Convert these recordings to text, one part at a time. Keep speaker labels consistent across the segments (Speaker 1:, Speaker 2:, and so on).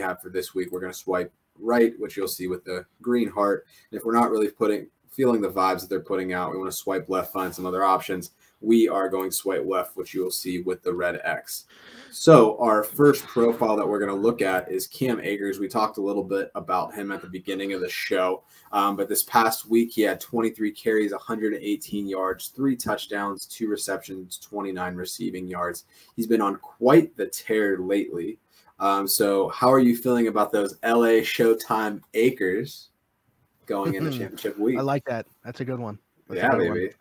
Speaker 1: have for this week. We're going to swipe right, which you'll see with the green heart. And if we're not really feeling the vibes that they're putting out, we want to swipe left, find some other options. We are going to swipe left, which you'll see with the red X. So our first profile that we're going to look at is Cam Akers. We talked a little bit about him at the beginning of the show, but this past week he had 23 carries, 118 yards, 3 touchdowns, 2 receptions, 29 receiving yards. He's been on quite the tear lately. So how are you feeling about those LA Showtime Akers going into championship week?
Speaker 2: I like that. That's a good one.
Speaker 1: Yeah, baby.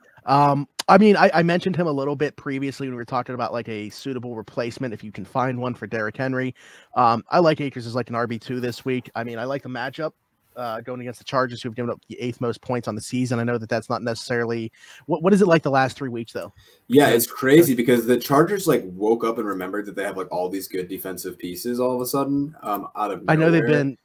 Speaker 2: I mean, I mentioned him a little bit previously when we were talking about like a suitable replacement if you can find one for Derrick Henry. I like Akers as like an RB2 this week. I mean, I like the matchup going against the Chargers, who've given up the 8th most points on the season. I know that that's not necessarily what is it like the last 3 weeks though?
Speaker 1: Yeah, it's crazy because the Chargers like woke up and remembered that they have like all these good defensive pieces all of a sudden out of nowhere.
Speaker 2: I know they've been.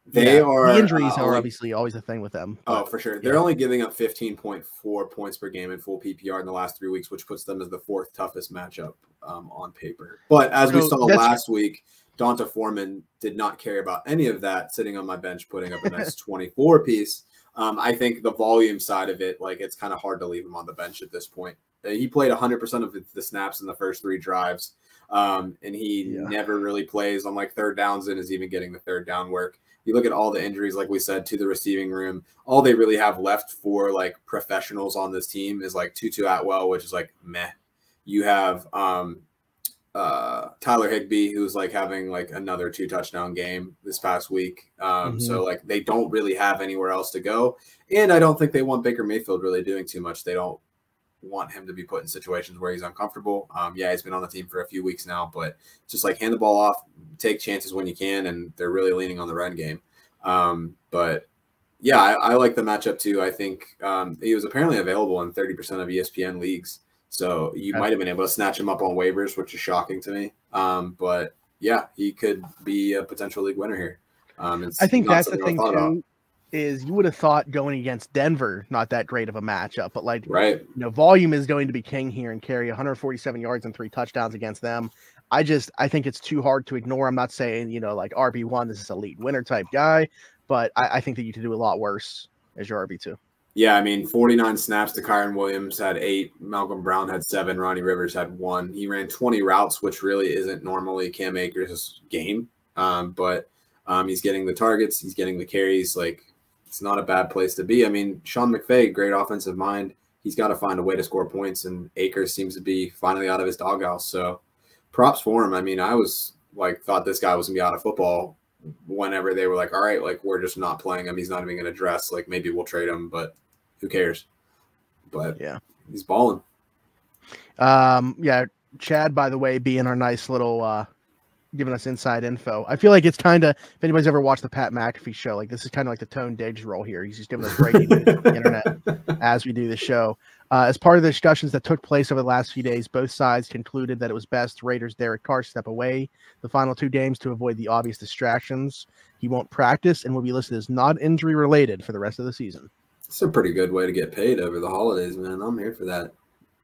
Speaker 1: They are
Speaker 2: the injuries are obviously always a thing with them.
Speaker 1: Oh, for sure. They're only giving up 15.4 points per game in full PPR in the last 3 weeks, which puts them as the 4th toughest matchup on paper. But as we saw last week, Donta Foreman did not care about any of that, sitting on my bench, putting up a nice 24 piece. I think the volume side of it, like it's kind of hard to leave him on the bench at this point. He played 100% of the snaps in the first 3 drives, and he never really plays on like 3rd downs and is even getting the 3rd down work. You look at all the injuries, like we said, to the receiving room. All they really have left for like professionals on this team is like Tutu Atwell, which is like meh. You have Tyler Higbee, who's like having like another 2 touchdown game this past week. So like they don't really have anywhere else to go. And I don't think they want Baker Mayfield really doing too much. They don't want him to be put in situations where he's uncomfortable. Yeah, he's been on the team for a few weeks now, but just like hand the ball off, take chances when you can, and they're really leaning on the run game. But yeah, I like the matchup too. I think he was apparently available in 30% of ESPN leagues, so you might have been able to snatch him up on waivers, which is shocking to me. But yeah, he could be a potential league winner here.
Speaker 2: I think that's the thing too. Is you would have thought going against Denver, not that great of a matchup, but like, volume is going to be king here and carry 147 yards and 3 touchdowns against them. I think it's too hard to ignore. I'm not saying, like RB1, this is a league winner type guy, but I think that you could do a lot worse as your RB2.
Speaker 1: Yeah, I mean, 49 snaps to Kyron Williams had 8. Malcolm Brown had 7. Ronnie Rivers had 1. He ran 20 routes, which really isn't normally Cam Akers' game. But he's getting the targets. He's getting the carries. Like, it's not a bad place to be. I mean, Sean McVay, great offensive mind. He's got to find a way to score points, and Akers seems to be finally out of his doghouse. So props for him. I mean, I was like, thought this guy was going to be out of football whenever they were like, all right, like, we're just not playing him. He's not even going to dress. Like, maybe we'll trade him, but who cares? But yeah, he's balling.
Speaker 2: Yeah, Chad, by the way, being our nice little giving us inside info. I feel like it's kind of, if anybody's ever watched the Pat McAfee show, like this is kind of like the Tone Diggs role here. He's just giving us breaking news on the internet as we do the show. As part of the discussions that took place over the last few days, both sides concluded that it was best Raiders' Derek Carr step away the final 2 games to avoid the obvious distractions. He won't practice and will be listed as not injury related for the rest of the season.
Speaker 1: It's a pretty good way to get paid over the holidays, man. I'm here for that.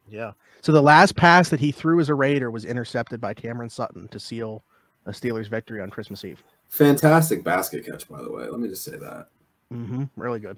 Speaker 2: Yeah. So the last pass that he threw as a Raider was intercepted by Cameron Sutton to seal a Steelers victory on Christmas Eve.
Speaker 1: Fantastic basket catch, by the way. Let me just say that.
Speaker 2: Really good.